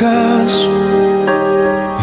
acaso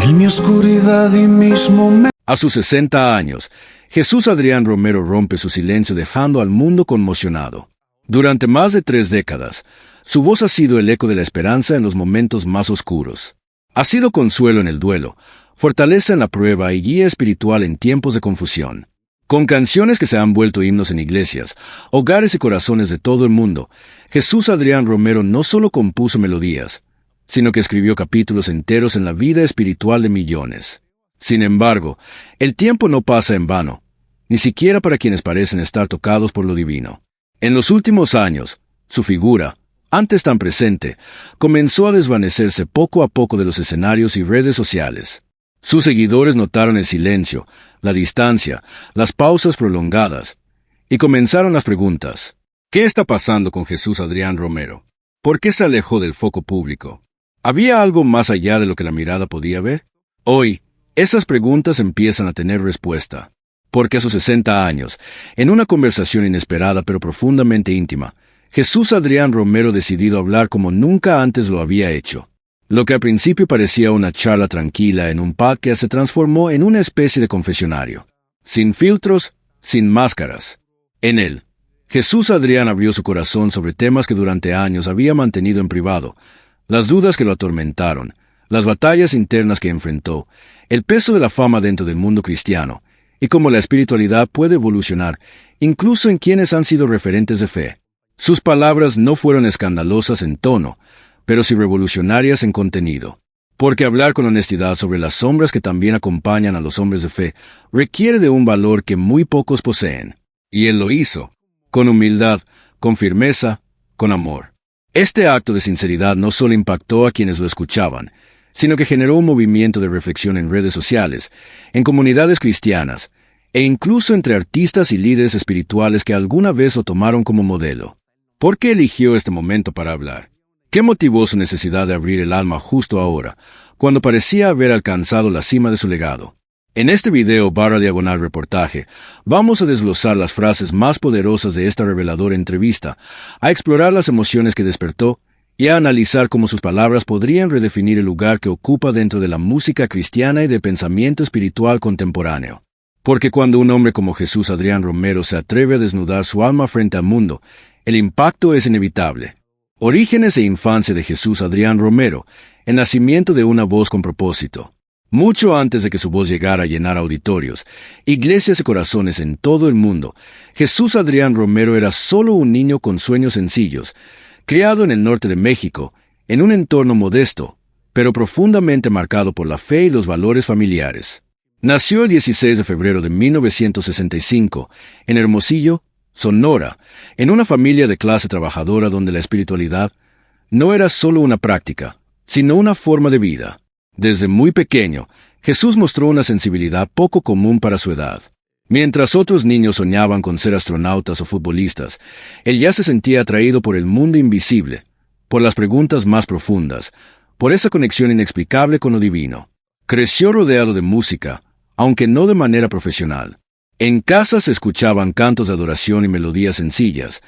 en mi oscuridad y mis momentos. A sus 60 años, Jesús Adrián Romero rompe su silencio dejando al mundo conmocionado. Durante más de 3 décadas, su voz ha sido el eco de la esperanza en los momentos más oscuros. Ha sido consuelo en el duelo, fortaleza en la prueba y guía espiritual en tiempos de confusión. Con canciones que se han vuelto himnos en iglesias, hogares y corazones de todo el mundo, Jesús Adrián Romero no solo compuso melodías, sino que escribió capítulos enteros en la vida espiritual de millones. Sin embargo, el tiempo no pasa en vano, ni siquiera para quienes parecen estar tocados por lo divino. En los últimos años, su figura, antes tan presente, comenzó a desvanecerse poco a poco de los escenarios y redes sociales. Sus seguidores notaron el silencio, la distancia, las pausas prolongadas, y comenzaron las preguntas. ¿Qué está pasando con Jesús Adrián Romero? ¿Por qué se alejó del foco público? ¿Había algo más allá de lo que la mirada podía ver? Hoy, esas preguntas empiezan a tener respuesta. Porque a sus 60 años, en una conversación inesperada pero profundamente íntima, Jesús Adrián Romero decidió hablar como nunca antes lo había hecho. Lo que al principio parecía una charla tranquila en un podcast se transformó en una especie de confesionario. Sin filtros, sin máscaras. En él, Jesús Adrián abrió su corazón sobre temas que durante años había mantenido en privado, las dudas que lo atormentaron, las batallas internas que enfrentó, el peso de la fama dentro del mundo cristiano, y cómo la espiritualidad puede evolucionar, incluso en quienes han sido referentes de fe. Sus palabras no fueron escandalosas en tono, pero sí revolucionarias en contenido. Porque hablar con honestidad sobre las sombras que también acompañan a los hombres de fe requiere de un valor que muy pocos poseen. Y él lo hizo, con humildad, con firmeza, con amor. Este acto de sinceridad no solo impactó a quienes lo escuchaban, sino que generó un movimiento de reflexión en redes sociales, en comunidades cristianas, e incluso entre artistas y líderes espirituales que alguna vez lo tomaron como modelo. ¿Por qué eligió este momento para hablar? ¿Qué motivó su necesidad de abrir el alma justo ahora, cuando parecía haber alcanzado la cima de su legado? En este video /reportaje, vamos a desglosar las frases más poderosas de esta reveladora entrevista, a explorar las emociones que despertó y a analizar cómo sus palabras podrían redefinir el lugar que ocupa dentro de la música cristiana y de pensamiento espiritual contemporáneo. Porque cuando un hombre como Jesús Adrián Romero se atreve a desnudar su alma frente al mundo, el impacto es inevitable. Orígenes e infancia de Jesús Adrián Romero, el nacimiento de una voz con propósito. Mucho antes de que su voz llegara a llenar auditorios, iglesias y corazones en todo el mundo, Jesús Adrián Romero era solo un niño con sueños sencillos, criado en el norte de México, en un entorno modesto, pero profundamente marcado por la fe y los valores familiares. Nació el 16 de febrero de 1965, en Hermosillo, Sonora, en una familia de clase trabajadora donde la espiritualidad no era solo una práctica, sino una forma de vida. Desde muy pequeño, Jesús mostró una sensibilidad poco común para su edad. Mientras otros niños soñaban con ser astronautas o futbolistas, él ya se sentía atraído por el mundo invisible, por las preguntas más profundas, por esa conexión inexplicable con lo divino. Creció rodeado de música, aunque no de manera profesional. En casa se escuchaban cantos de adoración y melodías sencillas,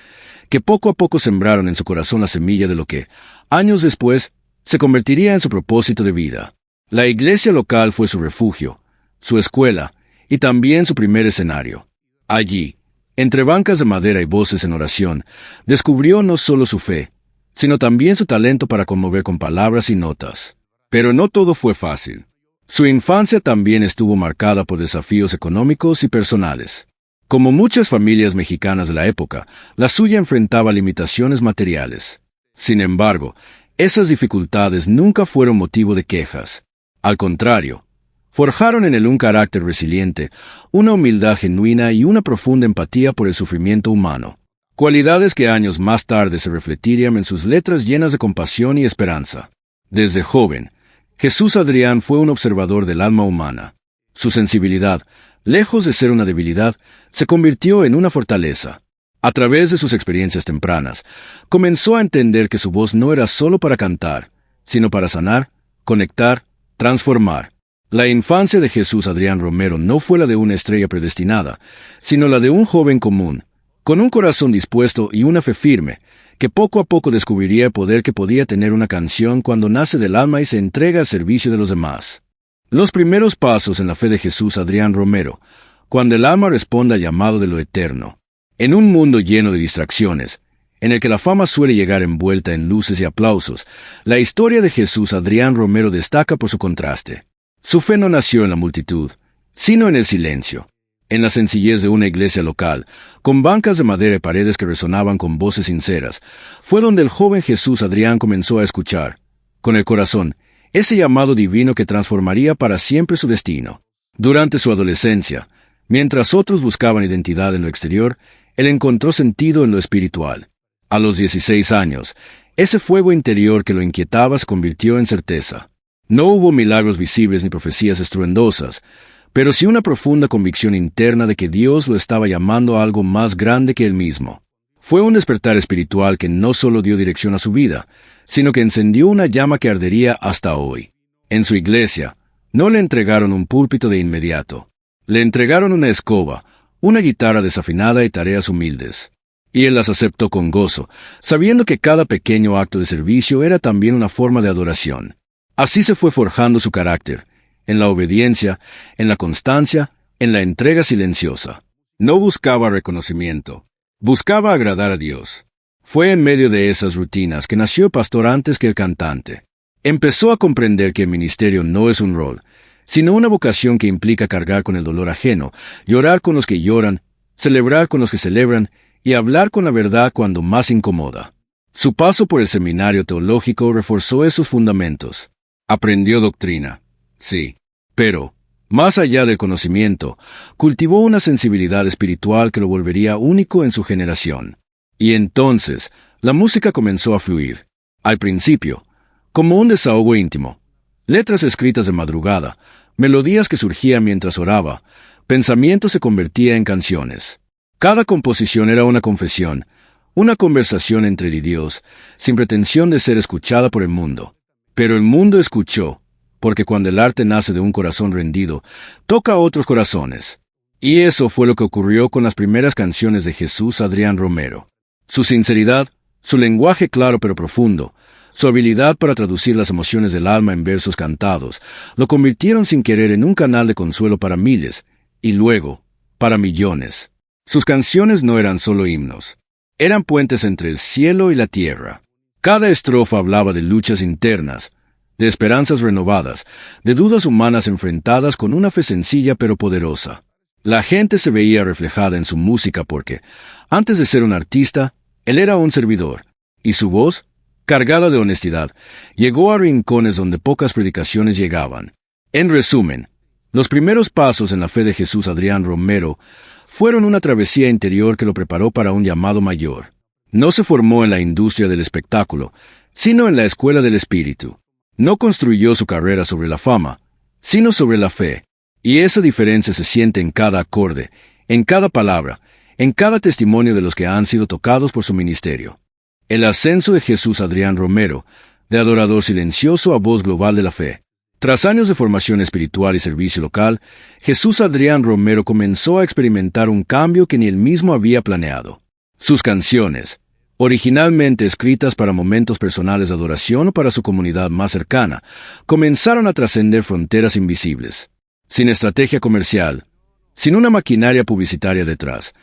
que poco a poco sembraron en su corazón la semilla de lo que, años después, se convertiría en su propósito de vida. La iglesia local fue su refugio, su escuela, y también su primer escenario. Allí, entre bancas de madera y voces en oración, descubrió no solo su fe, sino también su talento para conmover con palabras y notas. Pero no todo fue fácil. Su infancia también estuvo marcada por desafíos económicos y personales. Como muchas familias mexicanas de la época, la suya enfrentaba limitaciones materiales. Sin embargo, esas dificultades nunca fueron motivo de quejas. Al contrario, forjaron en él un carácter resiliente, una humildad genuina y una profunda empatía por el sufrimiento humano. Cualidades que años más tarde se reflejarían en sus letras llenas de compasión y esperanza. Desde joven, Jesús Adrián fue un observador del alma humana. Su sensibilidad, lejos de ser una debilidad, se convirtió en una fortaleza. A través de sus experiencias tempranas, comenzó a entender que su voz no era solo para cantar, sino para sanar, conectar, transformar. La infancia de Jesús Adrián Romero no fue la de una estrella predestinada, sino la de un joven común, con un corazón dispuesto y una fe firme, que poco a poco descubriría el poder que podía tener una canción cuando nace del alma y se entrega al servicio de los demás. Los primeros pasos en la fe de Jesús Adrián Romero, cuando el alma responde al llamado de lo eterno. En un mundo lleno de distracciones, en el que la fama suele llegar envuelta en luces y aplausos, la historia de Jesús Adrián Romero destaca por su contraste. Su fe no nació en la multitud, sino en el silencio, en la sencillez de una iglesia local, con bancas de madera y paredes que resonaban con voces sinceras. Fue donde el joven Jesús Adrián comenzó a escuchar, con el corazón, ese llamado divino que transformaría para siempre su destino. Durante su adolescencia, mientras otros buscaban identidad en lo exterior, él encontró sentido en lo espiritual. A los 16 años, ese fuego interior que lo inquietaba se convirtió en certeza. No hubo milagros visibles ni profecías estruendosas, pero sí una profunda convicción interna de que Dios lo estaba llamando a algo más grande que él mismo. Fue un despertar espiritual que no solo dio dirección a su vida, sino que encendió una llama que ardería hasta hoy. En su iglesia, no le entregaron un púlpito de inmediato. Le entregaron una escoba, una guitarra desafinada y tareas humildes. Y él las aceptó con gozo, sabiendo que cada pequeño acto de servicio era también una forma de adoración. Así se fue forjando su carácter, en la obediencia, en la constancia, en la entrega silenciosa. No buscaba reconocimiento, buscaba agradar a Dios. Fue en medio de esas rutinas que nació el pastor antes que el cantante. Empezó a comprender que el ministerio no es un rol, sino una vocación que implica cargar con el dolor ajeno, llorar con los que lloran, celebrar con los que celebran, y hablar con la verdad cuando más incomoda. Su paso por el seminario teológico reforzó esos fundamentos. Aprendió doctrina, sí, pero, más allá del conocimiento, cultivó una sensibilidad espiritual que lo volvería único en su generación. Y entonces, la música comenzó a fluir. Al principio, como un desahogo íntimo. Letras escritas de madrugada, melodías que surgían mientras oraba, pensamientos se convertían en canciones. Cada composición era una confesión, una conversación entre él y Dios, sin pretensión de ser escuchada por el mundo. Pero el mundo escuchó, porque cuando el arte nace de un corazón rendido, toca a otros corazones. Y eso fue lo que ocurrió con las primeras canciones de Jesús Adrián Romero. Su sinceridad, su lenguaje claro pero profundo, su habilidad para traducir las emociones del alma en versos cantados, lo convirtieron sin querer en un canal de consuelo para miles, y luego, para millones. Sus canciones no eran solo himnos, eran puentes entre el cielo y la tierra. Cada estrofa hablaba de luchas internas, de esperanzas renovadas, de dudas humanas enfrentadas con una fe sencilla pero poderosa. La gente se veía reflejada en su música porque, antes de ser un artista, él era un servidor, y su voz, cargada de honestidad, llegó a rincones donde pocas predicaciones llegaban. En resumen, los primeros pasos en la fe de Jesús Adrián Romero fueron una travesía interior que lo preparó para un llamado mayor. No se formó en la industria del espectáculo, sino en la escuela del espíritu. No construyó su carrera sobre la fama, sino sobre la fe. Y esa diferencia se siente en cada acorde, en cada palabra, en cada testimonio de los que han sido tocados por su ministerio. El ascenso de Jesús Adrián Romero, de adorador silencioso a voz global de la fe. Tras años de formación espiritual y servicio local, Jesús Adrián Romero comenzó a experimentar un cambio que ni él mismo había planeado. Sus canciones, originalmente escritas para momentos personales de adoración o para su comunidad más cercana, comenzaron a trascender fronteras invisibles. Sin estrategia comercial, sin una maquinaria publicitaria detrás,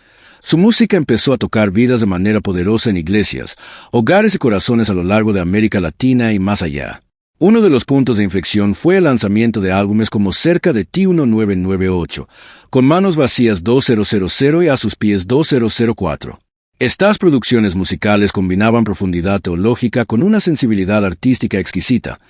su música empezó a tocar vidas de manera poderosa en iglesias, hogares y corazones a lo largo de América Latina y más allá. Uno de los puntos de inflexión fue el lanzamiento de álbumes como Cerca de ti 1998, Con manos vacías 2000 y A sus pies 2004. Estas producciones musicales combinaban profundidad teológica con una sensibilidad artística exquisita,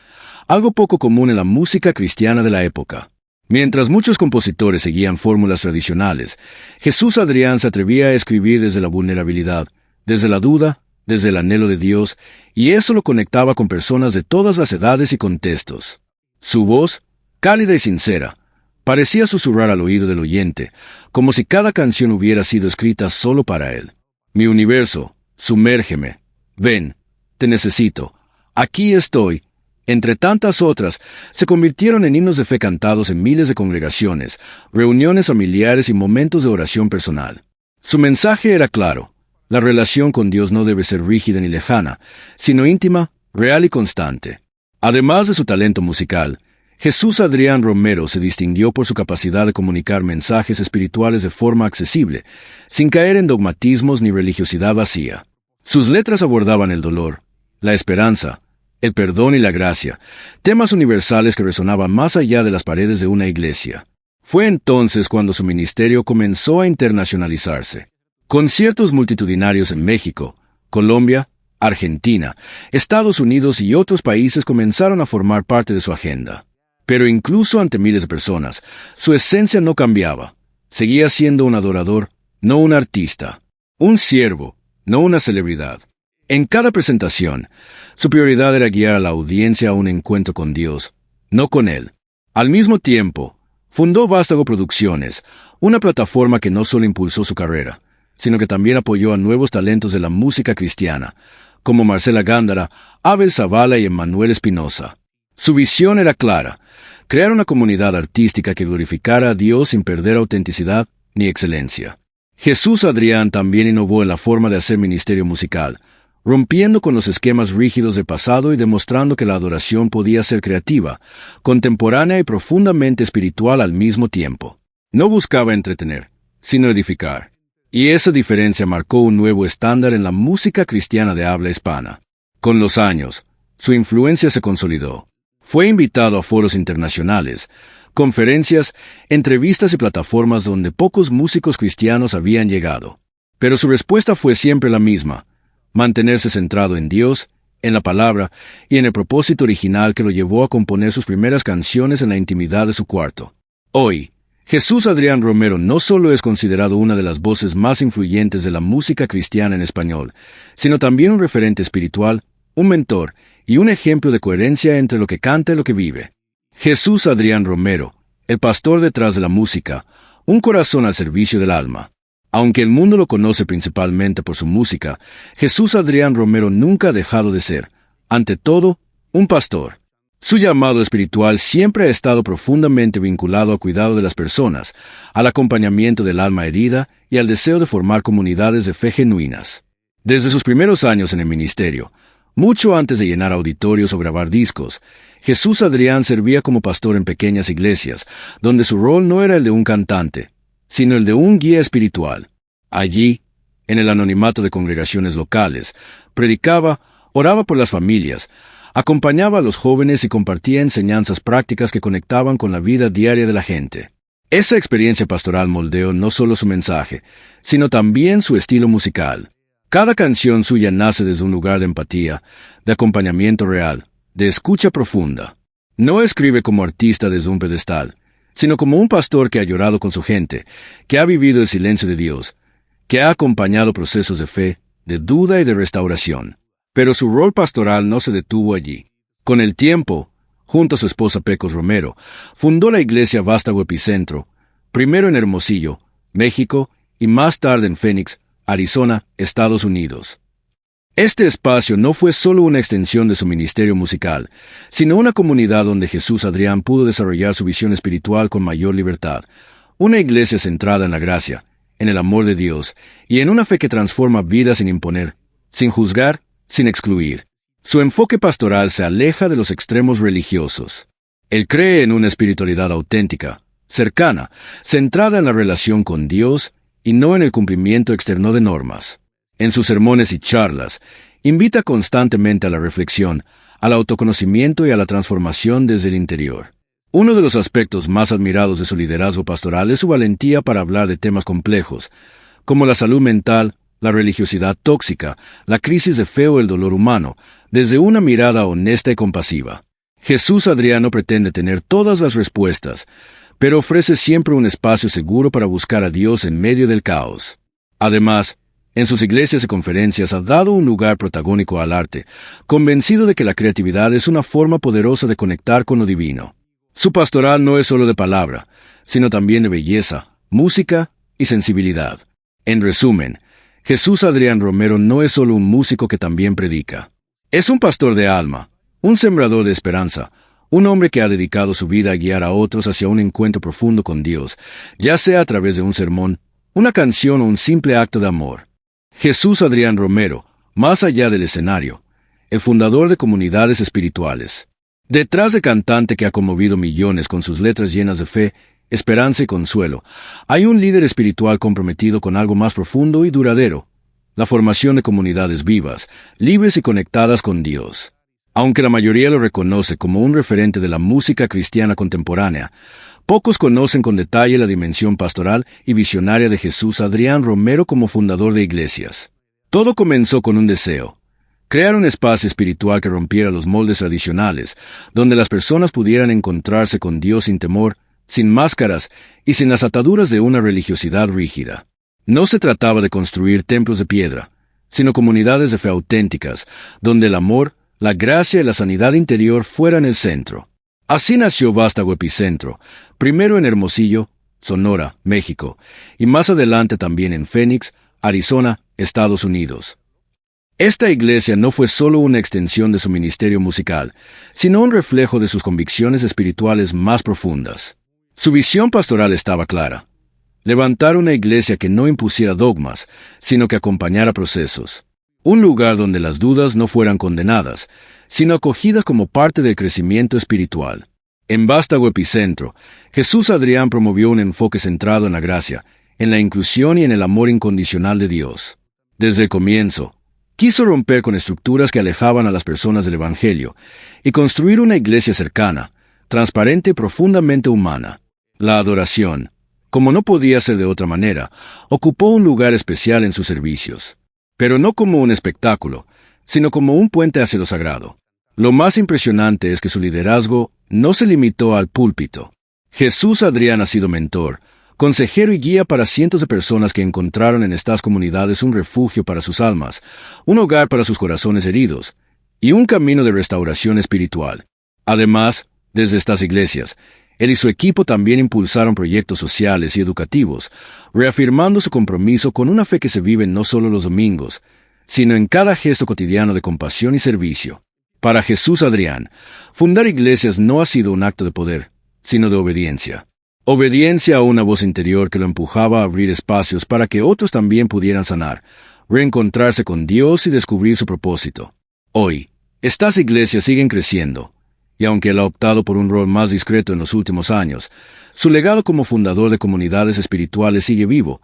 algo poco común en la música cristiana de la época. Mientras muchos compositores seguían fórmulas tradicionales, Jesús Adrián se atrevía a escribir desde la vulnerabilidad, desde la duda, desde el anhelo de Dios, y eso lo conectaba con personas de todas las edades y contextos. Su voz, cálida y sincera, parecía susurrar al oído del oyente, como si cada canción hubiera sido escrita solo para él. Mi universo, sumérgeme, ven, te necesito, aquí estoy, entre tantas otras, se convirtieron en himnos de fe cantados en miles de congregaciones, reuniones familiares y momentos de oración personal. Su mensaje era claro: La relación con Dios no debe ser rígida ni lejana, sino íntima, real y constante. Además de su talento musical, Jesús Adrián Romero se distinguió por su capacidad de comunicar mensajes espirituales de forma accesible, sin caer en dogmatismos ni religiosidad vacía. Sus letras abordaban el dolor, la esperanza, el perdón y la gracia, temas universales que resonaban más allá de las paredes de una iglesia. Fue entonces cuando su ministerio comenzó a internacionalizarse. Conciertos multitudinarios en México, Colombia, Argentina, Estados Unidos y otros países comenzaron a formar parte de su agenda. Pero incluso ante miles de personas, su esencia no cambiaba. Seguía siendo un adorador, no un artista. Un siervo, no una celebridad. En cada presentación, su prioridad era guiar a la audiencia a un encuentro con Dios, no con él. Al mismo tiempo, fundó Vástago Producciones, una plataforma que no solo impulsó su carrera, sino que también apoyó a nuevos talentos de la música cristiana, como Marcela Gándara, Abel Zavala y Emmanuel Espinosa. Su visión era clara: crear una comunidad artística que glorificara a Dios sin perder autenticidad ni excelencia. Jesús Adrián también innovó en la forma de hacer ministerio musical, rompiendo con los esquemas rígidos del pasado y demostrando que la adoración podía ser creativa, contemporánea y profundamente espiritual al mismo tiempo. No buscaba entretener, sino edificar. Y esa diferencia marcó un nuevo estándar en la música cristiana de habla hispana. Con los años, su influencia se consolidó. Fue invitado a foros internacionales, conferencias, entrevistas y plataformas donde pocos músicos cristianos habían llegado. Pero su respuesta fue siempre la misma: mantenerse centrado en Dios, en la palabra y en el propósito original que lo llevó a componer sus primeras canciones en la intimidad de su cuarto. Hoy, Jesús Adrián Romero no solo es considerado una de las voces más influyentes de la música cristiana en español, sino también un referente espiritual, un mentor y un ejemplo de coherencia entre lo que canta y lo que vive. Jesús Adrián Romero, el pastor detrás de la música, un corazón al servicio del alma. Aunque el mundo lo conoce principalmente por su música, Jesús Adrián Romero nunca ha dejado de ser, ante todo, un pastor. Su llamado espiritual siempre ha estado profundamente vinculado al cuidado de las personas, al acompañamiento del alma herida y al deseo de formar comunidades de fe genuinas. Desde sus primeros años en el ministerio, mucho antes de llenar auditorios o grabar discos, Jesús Adrián servía como pastor en pequeñas iglesias, donde su rol no era el de un cantante, sino el de un guía espiritual. Allí, en el anonimato de congregaciones locales, predicaba, oraba por las familias, acompañaba a los jóvenes y compartía enseñanzas prácticas que conectaban con la vida diaria de la gente. Esa experiencia pastoral moldeó no solo su mensaje, sino también su estilo musical. Cada canción suya nace desde un lugar de empatía, de acompañamiento real, de escucha profunda. No escribe como artista desde un pedestal, sino como un pastor que ha llorado con su gente, que ha vivido el silencio de Dios, que ha acompañado procesos de fe, de duda y de restauración. Pero su rol pastoral no se detuvo allí. Con el tiempo, junto a su esposa Pecos Romero, fundó la iglesia Vástago Epicentro, primero en Hermosillo, México, y más tarde en Phoenix, Arizona, Estados Unidos. Este espacio no fue solo una extensión de su ministerio musical, sino una comunidad donde Jesús Adrián pudo desarrollar su visión espiritual con mayor libertad, una iglesia centrada en la gracia, en el amor de Dios y en una fe que transforma vidas sin imponer, sin juzgar, sin excluir. Su enfoque pastoral se aleja de los extremos religiosos. Él cree en una espiritualidad auténtica, cercana, centrada en la relación con Dios y no en el cumplimiento externo de normas. En sus sermones y charlas, invita constantemente a la reflexión, al autoconocimiento y a la transformación desde el interior. Uno de los aspectos más admirados de su liderazgo pastoral es su valentía para hablar de temas complejos, como la salud mental, la religiosidad tóxica, la crisis de fe o el dolor humano, desde una mirada honesta y compasiva. Jesús Adrián no pretende tener todas las respuestas, pero ofrece siempre un espacio seguro para buscar a Dios en medio del caos. Además, en sus iglesias y conferencias ha dado un lugar protagónico al arte, convencido de que la creatividad es una forma poderosa de conectar con lo divino. Su pastoral no es solo de palabra, sino también de belleza, música y sensibilidad. En resumen, Jesús Adrián Romero no es solo un músico que también predica. Es un pastor de alma, un sembrador de esperanza, un hombre que ha dedicado su vida a guiar a otros hacia un encuentro profundo con Dios, ya sea a través de un sermón, una canción o un simple acto de amor. Jesús Adrián Romero, más allá del escenario, el fundador de comunidades espirituales. Detrás de cantante que ha conmovido millones con sus letras llenas de fe, esperanza y consuelo, hay un líder espiritual comprometido con algo más profundo y duradero: la formación de comunidades vivas, libres y conectadas con Dios. Aunque la mayoría lo reconoce como un referente de la música cristiana contemporánea, pocos conocen con detalle la dimensión pastoral y visionaria de Jesús Adrián Romero como fundador de iglesias. Todo comenzó con un deseo: crear un espacio espiritual que rompiera los moldes tradicionales, donde las personas pudieran encontrarse con Dios sin temor, sin máscaras y sin las ataduras de una religiosidad rígida. No se trataba de construir templos de piedra, sino comunidades de fe auténticas, donde el amor, la gracia y la sanidad interior fueran el centro. Así nació Vástago Epicentro, primero en Hermosillo, Sonora, México, y más adelante también en Phoenix, Arizona, Estados Unidos. Esta iglesia no fue solo una extensión de su ministerio musical, sino un reflejo de sus convicciones espirituales más profundas. Su visión pastoral estaba clara: levantar una iglesia que no impusiera dogmas, sino que acompañara procesos. Un lugar donde las dudas no fueran condenadas, sino acogidas como parte del crecimiento espiritual. En Vástago Epicentro, Jesús Adrián promovió un enfoque centrado en la gracia, en la inclusión y en el amor incondicional de Dios. Desde el comienzo, quiso romper con estructuras que alejaban a las personas del Evangelio y construir una iglesia cercana, transparente y profundamente humana. La adoración, como no podía ser de otra manera, ocupó un lugar especial en sus servicios. Pero no como un espectáculo, sino como un puente hacia lo sagrado. Lo más impresionante es que su liderazgo no se limitó al púlpito. Jesús Adrián ha sido mentor, consejero y guía para cientos de personas que encontraron en estas comunidades un refugio para sus almas, un hogar para sus corazones heridos, y un camino de restauración espiritual. Además, desde estas iglesias, él y su equipo también impulsaron proyectos sociales y educativos, reafirmando su compromiso con una fe que se vive no solo los domingos, sino en cada gesto cotidiano de compasión y servicio. Para Jesús Adrián, fundar iglesias no ha sido un acto de poder, sino de obediencia. Obediencia a una voz interior que lo empujaba a abrir espacios para que otros también pudieran sanar, reencontrarse con Dios y descubrir su propósito. Hoy, estas iglesias siguen creciendo, y aunque él ha optado por un rol más discreto en los últimos años, su legado como fundador de comunidades espirituales sigue vivo,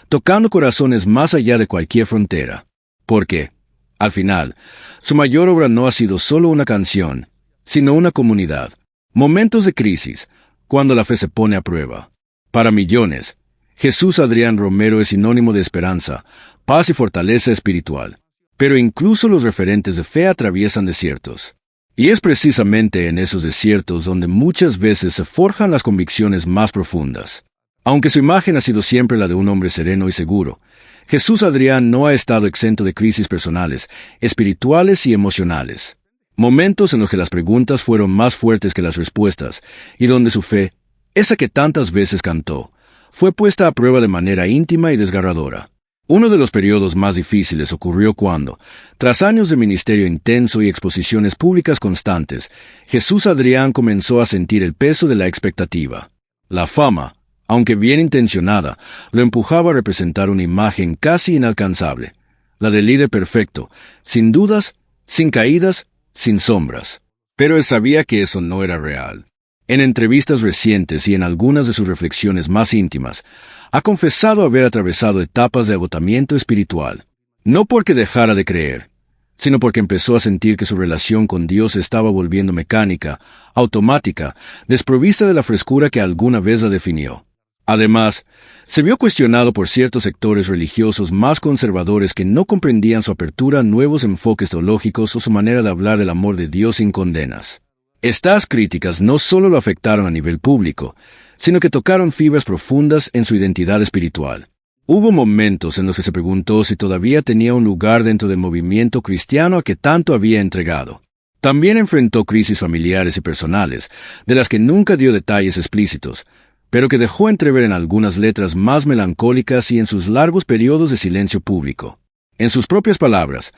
tocando corazones más allá de cualquier frontera. Porque, al final, su mayor obra no ha sido solo una canción, sino una comunidad. Momentos de crisis, cuando la fe se pone a prueba. Para millones, Jesús Adrián Romero es sinónimo de esperanza, paz y fortaleza espiritual. Pero incluso los referentes de fe atraviesan desiertos. Y es precisamente en esos desiertos donde muchas veces se forjan las convicciones más profundas. Aunque su imagen ha sido siempre la de un hombre sereno y seguro, Jesús Adrián no ha estado exento de crisis personales, espirituales y emocionales. Momentos en los que las preguntas fueron más fuertes que las respuestas, y donde su fe, esa que tantas veces cantó, fue puesta a prueba de manera íntima y desgarradora. Uno de los periodos más difíciles ocurrió cuando, tras años de ministerio intenso y exposiciones públicas constantes, Jesús Adrián comenzó a sentir el peso de la expectativa. La fama, aunque bien intencionada, lo empujaba a representar una imagen casi inalcanzable, la del líder perfecto, sin dudas, sin caídas, sin sombras. Pero él sabía que eso no era real. En entrevistas recientes y en algunas de sus reflexiones más íntimas, ha confesado haber atravesado etapas de agotamiento espiritual. No porque dejara de creer, sino porque empezó a sentir que su relación con Dios se estaba volviendo mecánica, automática, desprovista de la frescura que alguna vez la definió. Además, se vio cuestionado por ciertos sectores religiosos más conservadores que no comprendían su apertura a nuevos enfoques teológicos o su manera de hablar del amor de Dios sin condenas. Estas críticas no solo lo afectaron a nivel público, sino que tocaron fibras profundas en su identidad espiritual. Hubo momentos en los que se preguntó si todavía tenía un lugar dentro del movimiento cristiano a que tanto había entregado. También enfrentó crisis familiares y personales, de las que nunca dio detalles explícitos, pero que dejó entrever en algunas letras más melancólicas y en sus largos periodos de silencio público. En sus propias palabras,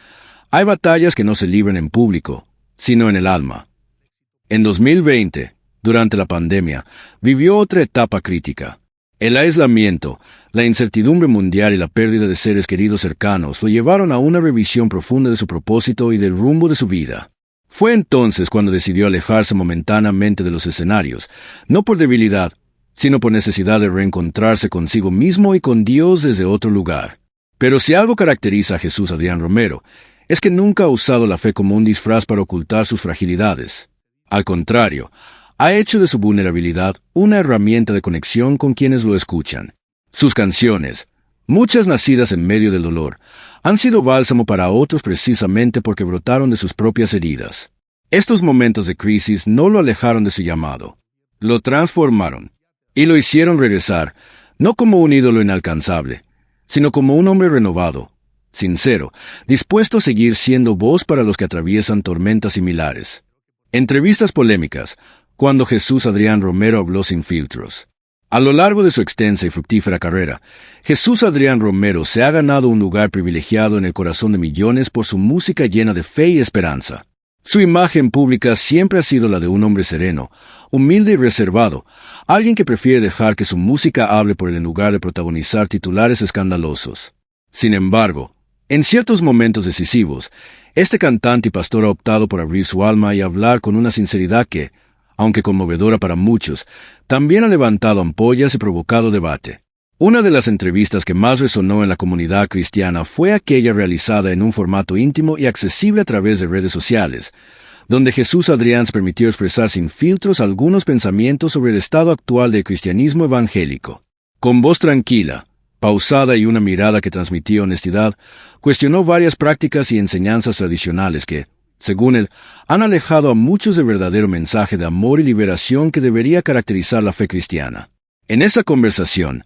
hay batallas que no se libran en público, sino en el alma. En 2020, durante la pandemia, vivió otra etapa crítica. El aislamiento, la incertidumbre mundial y la pérdida de seres queridos cercanos lo llevaron a una revisión profunda de su propósito y del rumbo de su vida. Fue entonces cuando decidió alejarse momentáneamente de los escenarios, no por debilidad, sino por necesidad de reencontrarse consigo mismo y con Dios desde otro lugar. Pero si algo caracteriza a Jesús Adrián Romero, es que nunca ha usado la fe como un disfraz para ocultar sus fragilidades. Al contrario, ha hecho de su vulnerabilidad una herramienta de conexión con quienes lo escuchan. Sus canciones, muchas nacidas en medio del dolor, han sido bálsamo para otros precisamente porque brotaron de sus propias heridas. Estos momentos de crisis no lo alejaron de su llamado, lo transformaron y lo hicieron regresar, no como un ídolo inalcanzable, sino como un hombre renovado, sincero, dispuesto a seguir siendo voz para los que atraviesan tormentas similares. Entrevistas polémicas, cuando Jesús Adrián Romero habló sin filtros. A lo largo de su extensa y fructífera carrera, Jesús Adrián Romero se ha ganado un lugar privilegiado en el corazón de millones por su música llena de fe y esperanza. Su imagen pública siempre ha sido la de un hombre sereno, humilde y reservado, alguien que prefiere dejar que su música hable por él en lugar de protagonizar titulares escandalosos. Sin embargo, en ciertos momentos decisivos, este cantante y pastor ha optado por abrir su alma y hablar con una sinceridad que, aunque conmovedora para muchos, también ha levantado ampollas y provocado debate. Una de las entrevistas que más resonó en la comunidad cristiana fue aquella realizada en un formato íntimo y accesible a través de redes sociales, donde Jesús Adrián se permitió expresar sin filtros algunos pensamientos sobre el estado actual del cristianismo evangélico. Con voz tranquila, pausada y una mirada que transmitía honestidad, cuestionó varias prácticas y enseñanzas tradicionales que, según él, han alejado a muchos del verdadero mensaje de amor y liberación que debería caracterizar la fe cristiana. En esa conversación,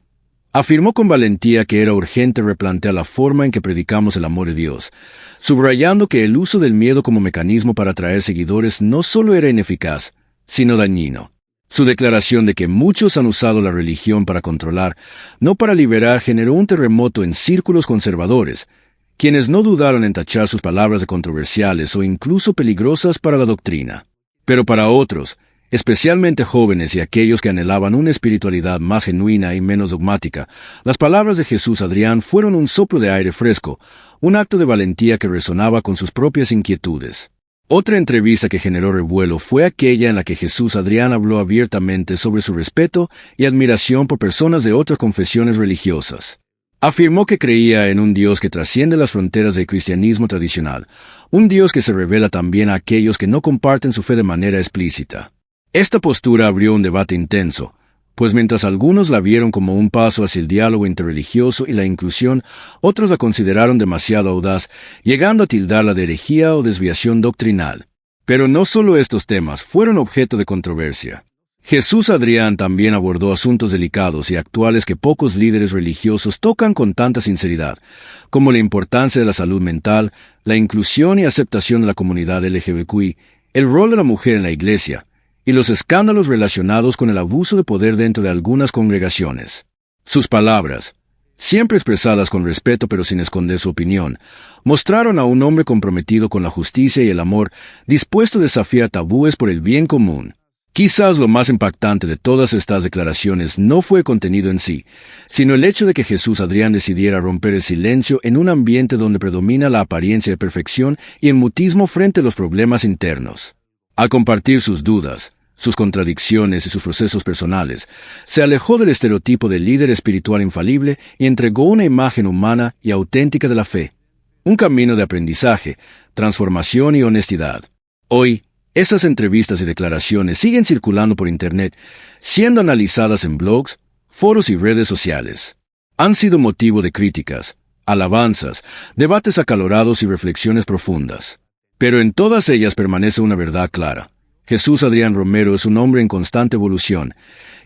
afirmó con valentía que era urgente replantear la forma en que predicamos el amor de Dios, subrayando que el uso del miedo como mecanismo para atraer seguidores no solo era ineficaz, sino dañino. Su declaración de que muchos han usado la religión para controlar, no para liberar, generó un terremoto en círculos conservadores, quienes no dudaron en tachar sus palabras de controversiales o incluso peligrosas para la doctrina. Pero para otros, especialmente jóvenes y aquellos que anhelaban una espiritualidad más genuina y menos dogmática, las palabras de Jesús Adrián fueron un soplo de aire fresco, un acto de valentía que resonaba con sus propias inquietudes. Otra entrevista que generó revuelo fue aquella en la que Jesús Adrián habló abiertamente sobre su respeto y admiración por personas de otras confesiones religiosas. Afirmó que creía en un Dios que trasciende las fronteras del cristianismo tradicional, un Dios que se revela también a aquellos que no comparten su fe de manera explícita. Esta postura abrió un debate intenso, pues mientras algunos la vieron como un paso hacia el diálogo interreligioso y la inclusión, otros la consideraron demasiado audaz, llegando a tildarla de herejía o desviación doctrinal. Pero no solo estos temas fueron objeto de controversia. Jesús Adrián también abordó asuntos delicados y actuales que pocos líderes religiosos tocan con tanta sinceridad, como la importancia de la salud mental, la inclusión y aceptación de la comunidad LGBTQI, el rol de la mujer en la iglesia, y los escándalos relacionados con el abuso de poder dentro de algunas congregaciones. Sus palabras, siempre expresadas con respeto pero sin esconder su opinión, mostraron a un hombre comprometido con la justicia y el amor, dispuesto a desafiar tabúes por el bien común. Quizás lo más impactante de todas estas declaraciones no fue el contenido en sí, sino el hecho de que Jesús Adrián decidiera romper el silencio en un ambiente donde predomina la apariencia de perfección y el mutismo frente a los problemas internos. Al compartir sus dudas, sus contradicciones y sus procesos personales, se alejó del estereotipo del líder espiritual infalible y entregó una imagen humana y auténtica de la fe, un camino de aprendizaje, transformación y honestidad. Hoy, esas entrevistas y declaraciones siguen circulando por Internet, siendo analizadas en blogs, foros y redes sociales. Han sido motivo de críticas, alabanzas, debates acalorados y reflexiones profundas. Pero en todas ellas permanece una verdad clara. Jesús Adrián Romero es un hombre en constante evolución,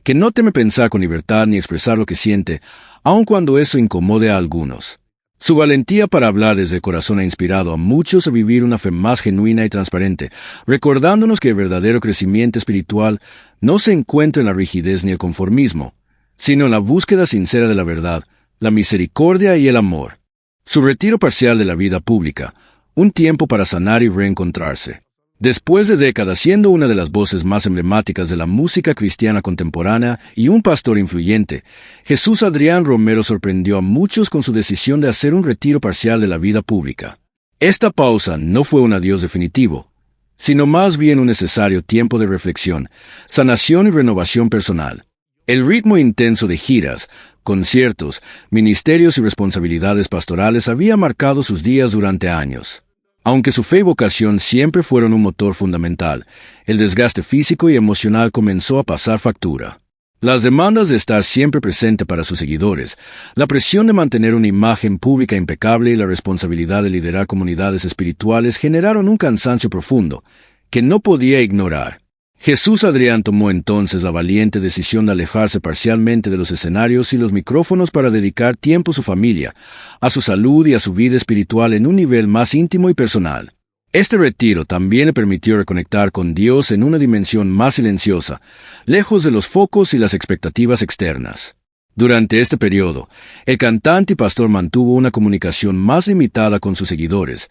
que no teme pensar con libertad ni expresar lo que siente, aun cuando eso incomode a algunos. Su valentía para hablar desde el corazón ha inspirado a muchos a vivir una fe más genuina y transparente, recordándonos que el verdadero crecimiento espiritual no se encuentra en la rigidez ni el conformismo, sino en la búsqueda sincera de la verdad, la misericordia y el amor. Su retiro parcial de la vida pública, un tiempo para sanar y reencontrarse, Después de décadas siendo una de las voces más emblemáticas de la música cristiana contemporánea y un pastor influyente, Jesús Adrián Romero sorprendió a muchos con su decisión de hacer un retiro parcial de la vida pública. Esta pausa no fue un adiós definitivo, sino más bien un necesario tiempo de reflexión, sanación y renovación personal. El ritmo intenso de giras, conciertos, ministerios y responsabilidades pastorales había marcado sus días durante años. Aunque su fe y vocación siempre fueron un motor fundamental, el desgaste físico y emocional comenzó a pasar factura. Las demandas de estar siempre presente para sus seguidores, la presión de mantener una imagen pública impecable y la responsabilidad de liderar comunidades espirituales generaron un cansancio profundo, que no podía ignorar. Jesús Adrián tomó entonces la valiente decisión de alejarse parcialmente de los escenarios y los micrófonos para dedicar tiempo a su familia, a su salud y a su vida espiritual en un nivel más íntimo y personal. Este retiro también le permitió reconectar con Dios en una dimensión más silenciosa, lejos de los focos y las expectativas externas. Durante este periodo, el cantante y pastor mantuvo una comunicación más limitada con sus seguidores,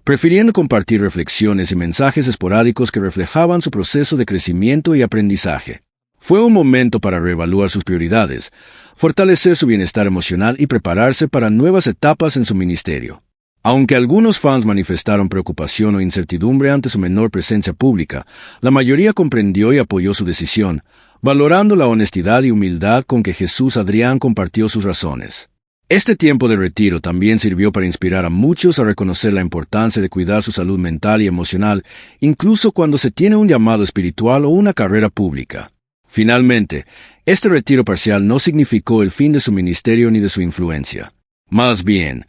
prefiriendo compartir reflexiones y mensajes esporádicos que reflejaban su proceso de crecimiento y aprendizaje. Fue un momento para reevaluar sus prioridades, fortalecer su bienestar emocional y prepararse para nuevas etapas en su ministerio. Aunque algunos fans manifestaron preocupación o incertidumbre ante su menor presencia pública, la mayoría comprendió y apoyó su decisión, valorando la honestidad y humildad con que Jesús Adrián compartió sus razones. Este tiempo de retiro también sirvió para inspirar a muchos a reconocer la importancia de cuidar su salud mental y emocional, incluso cuando se tiene un llamado espiritual o una carrera pública. Finalmente, este retiro parcial no significó el fin de su ministerio ni de su influencia. Más bien,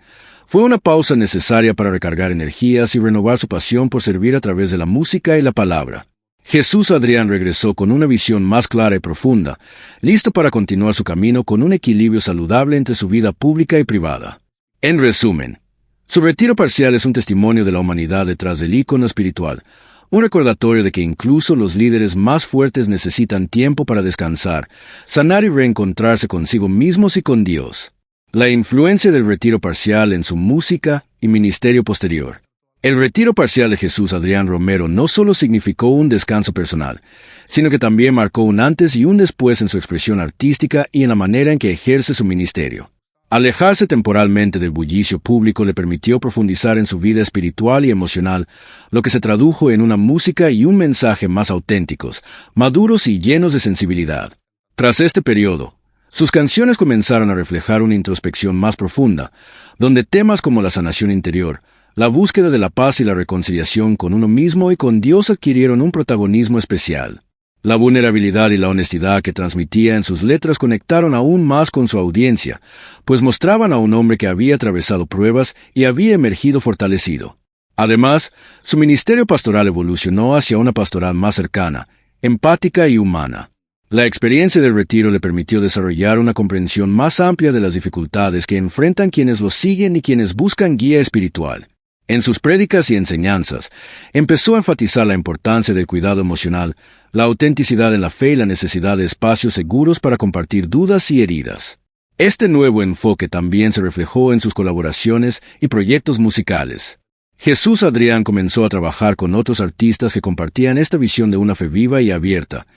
fue una pausa necesaria para recargar energías y renovar su pasión por servir a través de la música y la palabra. Jesús Adrián regresó con una visión más clara y profunda, listo para continuar su camino con un equilibrio saludable entre su vida pública y privada. En resumen, su retiro parcial es un testimonio de la humanidad detrás del ícono espiritual, un recordatorio de que incluso los líderes más fuertes necesitan tiempo para descansar, sanar y reencontrarse consigo mismos y con Dios. La influencia del retiro parcial en su música y ministerio posterior. El retiro parcial de Jesús Adrián Romero no solo significó un descanso personal, sino que también marcó un antes y un después en su expresión artística y en la manera en que ejerce su ministerio. Alejarse temporalmente del bullicio público le permitió profundizar en su vida espiritual y emocional, lo que se tradujo en una música y un mensaje más auténticos, maduros y llenos de sensibilidad. Tras este periodo, sus canciones comenzaron a reflejar una introspección más profunda, donde temas como la sanación interior, la búsqueda de la paz y la reconciliación con uno mismo y con Dios adquirieron un protagonismo especial. La vulnerabilidad y la honestidad que transmitía en sus letras conectaron aún más con su audiencia, pues mostraban a un hombre que había atravesado pruebas y había emergido fortalecido. Además, su ministerio pastoral evolucionó hacia una pastoral más cercana, empática y humana. La experiencia del retiro le permitió desarrollar una comprensión más amplia de las dificultades que enfrentan quienes lo siguen y quienes buscan guía espiritual. En sus prédicas y enseñanzas, empezó a enfatizar la importancia del cuidado emocional, la autenticidad en la fe y la necesidad de espacios seguros para compartir dudas y heridas. Este nuevo enfoque también se reflejó en sus colaboraciones y proyectos musicales. Jesús Adrián comenzó a trabajar con otros artistas que compartían esta visión de una fe viva y abierta,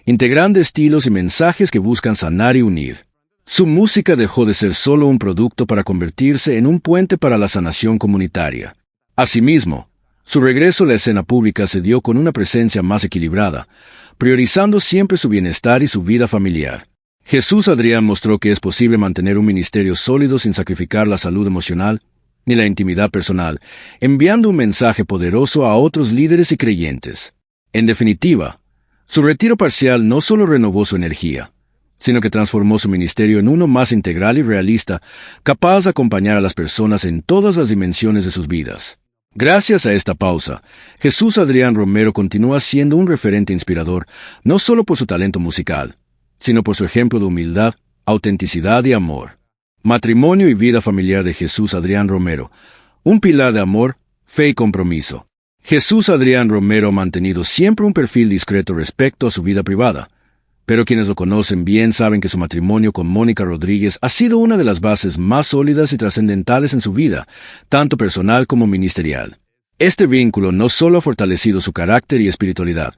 integrando estilos y mensajes que buscan sanar y unir. Su música dejó de ser solo un producto para convertirse en un puente para la sanación comunitaria. Asimismo, su regreso a la escena pública se dio con una presencia más equilibrada, priorizando siempre su bienestar y su vida familiar. Jesús Adrián mostró que es posible mantener un ministerio sólido sin sacrificar la salud emocional ni la intimidad personal, enviando un mensaje poderoso a otros líderes y creyentes. En definitiva, su retiro parcial no solo renovó su energía, sino que transformó su ministerio en uno más integral y realista, capaz de acompañar a las personas en todas las dimensiones de sus vidas. Gracias a esta pausa, Jesús Adrián Romero continúa siendo un referente inspirador, no solo por su talento musical, sino por su ejemplo de humildad, autenticidad y amor. Matrimonio y vida familiar de Jesús Adrián Romero, un pilar de amor, fe y compromiso. Jesús Adrián Romero ha mantenido siempre un perfil discreto respecto a su vida privada, pero quienes lo conocen bien saben que su matrimonio con Mónica Rodríguez ha sido una de las bases más sólidas y trascendentales en su vida, tanto personal como ministerial. Este vínculo no solo ha fortalecido su carácter y espiritualidad,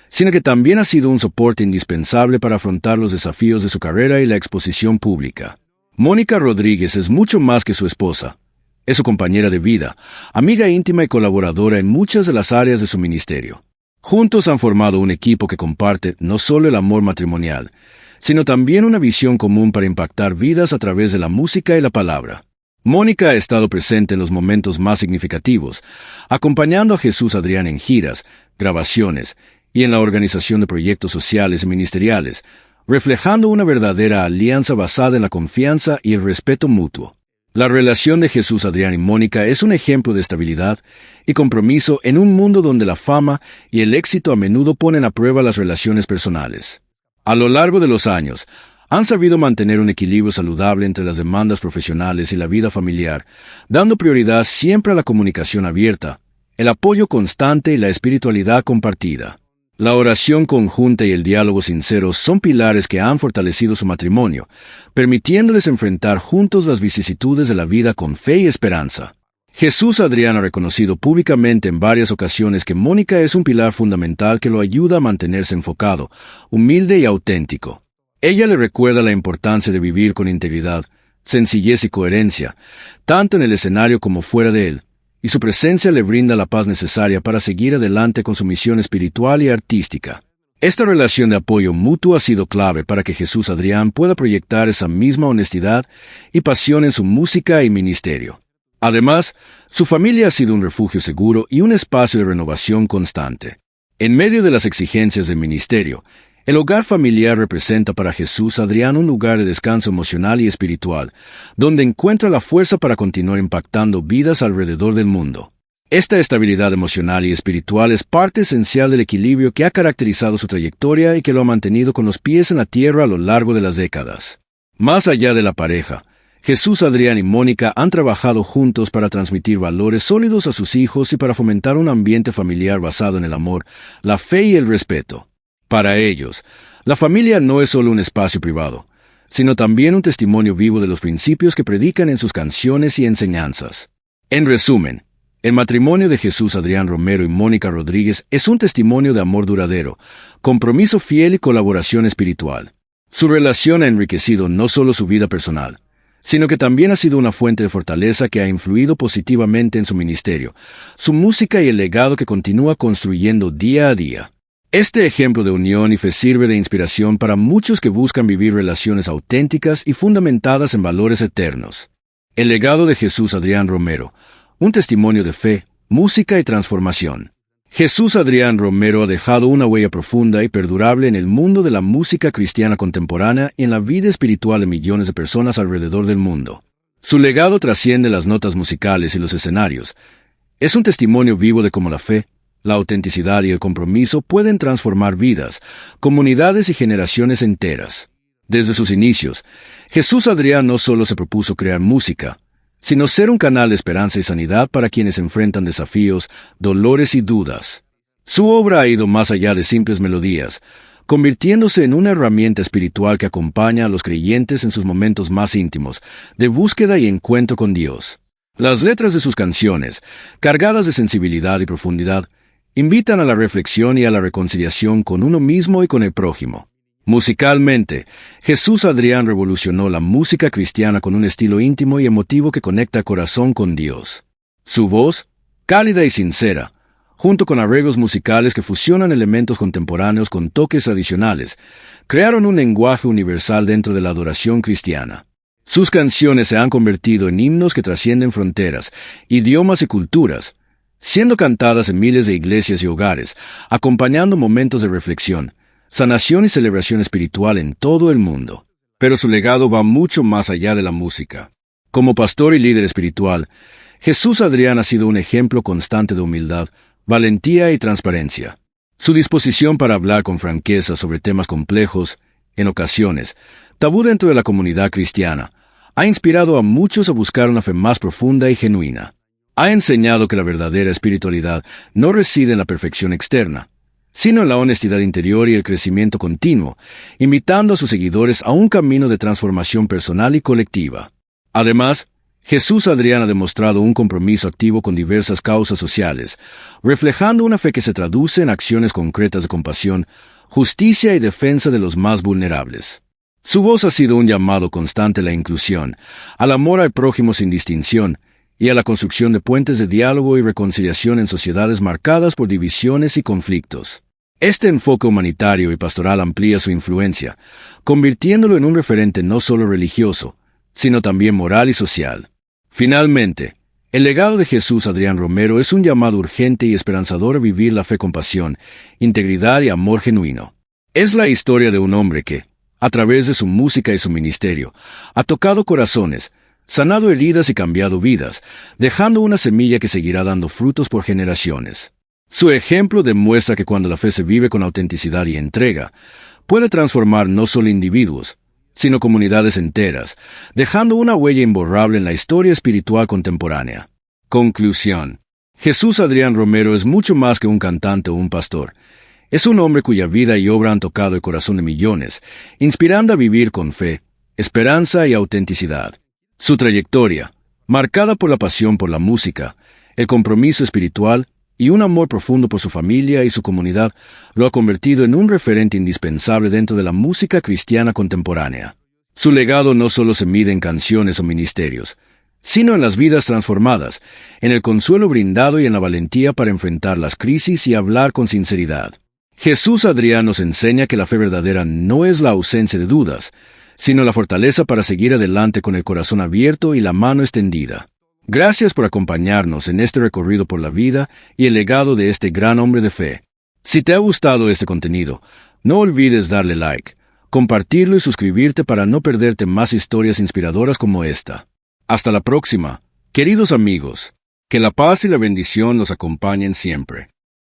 sino que también ha sido un soporte indispensable para afrontar los desafíos de su carrera y la exposición pública. Mónica Rodríguez es mucho más que su esposa. Es su compañera de vida, amiga íntima y colaboradora en muchas de las áreas de su ministerio. Juntos han formado un equipo que comparte no solo el amor matrimonial, sino también una visión común para impactar vidas a través de la música y la palabra. Mónica ha estado presente en los momentos más significativos, acompañando a Jesús Adrián en giras, grabaciones y en la organización de proyectos sociales y ministeriales, reflejando una verdadera alianza basada en la confianza y el respeto mutuo. La relación de Jesús Adrián y Mónica es un ejemplo de estabilidad y compromiso en un mundo donde la fama y el éxito a menudo ponen a prueba las relaciones personales. A lo largo de los años, han sabido mantener un equilibrio saludable entre las demandas profesionales y la vida familiar, dando prioridad siempre a la comunicación abierta, el apoyo constante y la espiritualidad compartida. La oración conjunta y el diálogo sincero son pilares que han fortalecido su matrimonio, permitiéndoles enfrentar juntos las vicisitudes de la vida con fe y esperanza. Jesús Adrián ha reconocido públicamente en varias ocasiones que Mónica es un pilar fundamental que lo ayuda a mantenerse enfocado, humilde y auténtico. Ella le recuerda la importancia de vivir con integridad, sencillez y coherencia, tanto en el escenario como fuera de él, y su presencia le brinda la paz necesaria para seguir adelante con su misión espiritual y artística. Esta relación de apoyo mutuo ha sido clave para que Jesús Adrián pueda proyectar esa misma honestidad y pasión en su música y ministerio. Además, su familia ha sido un refugio seguro y un espacio de renovación constante. En medio de las exigencias del ministerio, el hogar familiar representa para Jesús Adrián un lugar de descanso emocional y espiritual, donde encuentra la fuerza para continuar impactando vidas alrededor del mundo. Esta estabilidad emocional y espiritual es parte esencial del equilibrio que ha caracterizado su trayectoria y que lo ha mantenido con los pies en la tierra a lo largo de las décadas. Más allá de la pareja, Jesús Adrián y Mónica han trabajado juntos para transmitir valores sólidos a sus hijos y para fomentar un ambiente familiar basado en el amor, la fe y el respeto. Para ellos, la familia no es solo un espacio privado, sino también un testimonio vivo de los principios que predican en sus canciones y enseñanzas. En resumen, el matrimonio de Jesús Adrián Romero y Mónica Rodríguez es un testimonio de amor duradero, compromiso fiel y colaboración espiritual. Su relación ha enriquecido no solo su vida personal, sino que también ha sido una fuente de fortaleza que ha influido positivamente en su ministerio, su música y el legado que continúa construyendo día a día. Este ejemplo de unión y fe sirve de inspiración para muchos que buscan vivir relaciones auténticas y fundamentadas en valores eternos. El legado de Jesús Adrián Romero, un testimonio de fe, música y transformación. Jesús Adrián Romero ha dejado una huella profunda y perdurable en el mundo de la música cristiana contemporánea y en la vida espiritual de millones de personas alrededor del mundo. Su legado trasciende las notas musicales y los escenarios. Es un testimonio vivo de cómo la fe, la autenticidad y el compromiso pueden transformar vidas, comunidades y generaciones enteras. Desde sus inicios, Jesús Adrián no solo se propuso crear música, sino ser un canal de esperanza y sanidad para quienes enfrentan desafíos, dolores y dudas. Su obra ha ido más allá de simples melodías, convirtiéndose en una herramienta espiritual que acompaña a los creyentes en sus momentos más íntimos, de búsqueda y encuentro con Dios. Las letras de sus canciones, cargadas de sensibilidad y profundidad, invitan a la reflexión y a la reconciliación con uno mismo y con el prójimo. Musicalmente, Jesús Adrián revolucionó la música cristiana con un estilo íntimo y emotivo que conecta corazón con Dios. Su voz, cálida y sincera, junto con arreglos musicales que fusionan elementos contemporáneos con toques tradicionales, crearon un lenguaje universal dentro de la adoración cristiana. Sus canciones se han convertido en himnos que trascienden fronteras, idiomas y culturas, siendo cantadas en miles de iglesias y hogares, acompañando momentos de reflexión, sanación y celebración espiritual en todo el mundo. Pero su legado va mucho más allá de la música. Como pastor y líder espiritual, Jesús Adrián ha sido un ejemplo constante de humildad, valentía y transparencia. Su disposición para hablar con franqueza sobre temas complejos, en ocasiones, tabú dentro de la comunidad cristiana, ha inspirado a muchos a buscar una fe más profunda y genuina. Ha enseñado que la verdadera espiritualidad no reside en la perfección externa, sino en la honestidad interior y el crecimiento continuo, invitando a sus seguidores a un camino de transformación personal y colectiva. Además, Jesús Adrián ha demostrado un compromiso activo con diversas causas sociales, reflejando una fe que se traduce en acciones concretas de compasión, justicia y defensa de los más vulnerables. Su voz ha sido un llamado constante a la inclusión, al amor al prójimo sin distinción y a la construcción de puentes de diálogo y reconciliación en sociedades marcadas por divisiones y conflictos. Este enfoque humanitario y pastoral amplía su influencia, convirtiéndolo en un referente no solo religioso, sino también moral y social. Finalmente, el legado de Jesús Adrián Romero es un llamado urgente y esperanzador a vivir la fe con pasión, integridad y amor genuino. Es la historia de un hombre que, a través de su música y su ministerio, ha tocado corazones, sanado heridas y cambiado vidas, dejando una semilla que seguirá dando frutos por generaciones. Su ejemplo demuestra que cuando la fe se vive con autenticidad y entrega, puede transformar no solo individuos, sino comunidades enteras, dejando una huella imborrable en la historia espiritual contemporánea. Conclusión. Jesús Adrián Romero es mucho más que un cantante o un pastor. Es un hombre cuya vida y obra han tocado el corazón de millones, inspirando a vivir con fe, esperanza y autenticidad. Su trayectoria, marcada por la pasión por la música, el compromiso espiritual y un amor profundo por su familia y su comunidad, lo ha convertido en un referente indispensable dentro de la música cristiana contemporánea. Su legado no solo se mide en canciones o ministerios, sino en las vidas transformadas, en el consuelo brindado y en la valentía para enfrentar las crisis y hablar con sinceridad. Jesús Adrián nos enseña que la fe verdadera no es la ausencia de dudas, sino la fortaleza para seguir adelante con el corazón abierto y la mano extendida. Gracias por acompañarnos en este recorrido por la vida y el legado de este gran hombre de fe. Si te ha gustado este contenido, no olvides darle like, compartirlo y suscribirte para no perderte más historias inspiradoras como esta. Hasta la próxima, queridos amigos. Que la paz y la bendición los acompañen siempre.